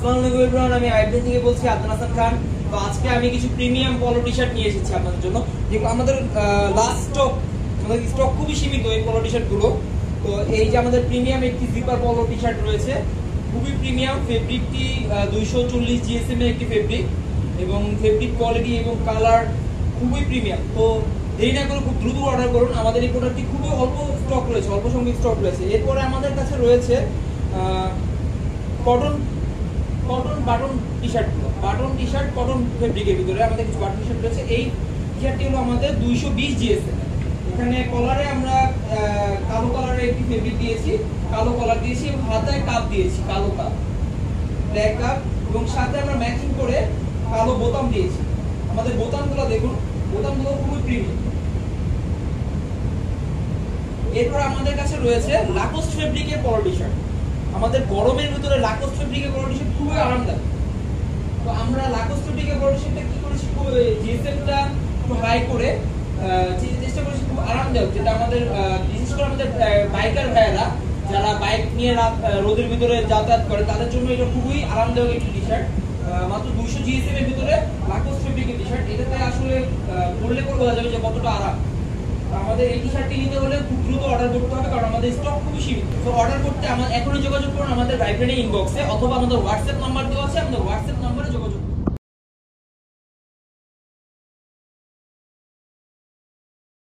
আসসালামু আলাইকুম এভরিওয়ান, আমি আইডেন থেকে বলছি আদনান হাসান খান। তো আজকে আমি কিছু প্রিমিয়াম পলো টি-শার্ট নিয়ে এসেছি আপনাদের জন্য, যেগুলো আমাদের লাস্ট স্টক, আমাদের স্টক খুবই সীমিত এই পলো টি-শার্ট গুলো। তো এই যে আমাদের প্রিমিয়াম একটি জিপার পলো টি-শার্ট রয়েছে, খুবই প্রিমিয়াম। ফেব্রিকটি 240 জিএসএম এর একটি ফেব্রিক, এবং ফেব্রিক কোয়ালিটি এবং কালার খুবই প্রিমিয়াম। তো দেরি না করে খুব দ্রুত অর্ডার করুন। আমাদের এই প্রোডাক্টটি খুবই অল্প স্টক রয়েছে, অল্প সংখ্যক স্টক রয়েছে। এরপরে আমাদের কাছে রয়েছে কটন বাটন টি-শার্ট গুলো, বাটন টি-শার্ট কটন ফেব্রিকের ভিতরে আমাদের কিছু বাটন টি-শার্ট রয়েছে। এই টি-শার্টটি হলো আমাদের 220 জিএসএম। এখানে কলারে আমরা কালো কালারের একটি ফেব্রিক দিয়েছি, কালো কলার দিয়েছি, এবং হাতায় কাপ দিয়েছি, কালো কাপ, ব্ল্যাক কাপ, এবং সাথে আমরা ম্যাচিং করে কালো বোতাম দিয়েছি। আমাদের বোতামগুলো দেখুন, বোতামগুলো খুবই প্রিমিয়াম। এরপর আমাদের কাছে রয়েছে লাকোস্ট ফেব্রিকের পলো টি-শার্ট। আমাদের গরমের ভিতরে লাকোস্ট ফেব্রিকের পলো টি-শার্ট খুবই আরামদায়ক। তো আমরা লাকোস্ট ফেব্রিকের পলো টি-শার্টটা কি করেছি, জিএসএমটা একটু হাই করে চেষ্টা করেছি খুব আরামদায়ক, যেটা আমাদের বিশেষ করে আমাদের বাইকার ভাইয়েরা যারা বাইক নিয়ে রোদের ভিতরে যাতায়াত করে তাদের জন্য এটা খুবই আরামদায়ক একটি টি-শার্ট। মাত্র 200 জিএসএম এর ভিতরে লাকোস্ট ফেব্রিকের টি-শার্ট। এটাতে আসলে পরলে পরে বোঝা যাবে যে কতটা আরাম। আমাদের এই টি-শার্টটি নিতে হলে খুব দ্রুত অর্ডার করতে হবে, কারণ আমাদের স্টক খুবই সীমিত। তো অর্ডার করতে এখনই যোগাযোগ করুন আমাদের ভাইব্রেন্ট ইনবক্সে, অথবা আমাদের হোয়াটসঅ্যাপ নাম্বার দেওয়া আছে, আমাদের হোয়াটসঅ্যাপ নাম্বারে যোগাযোগ করুন।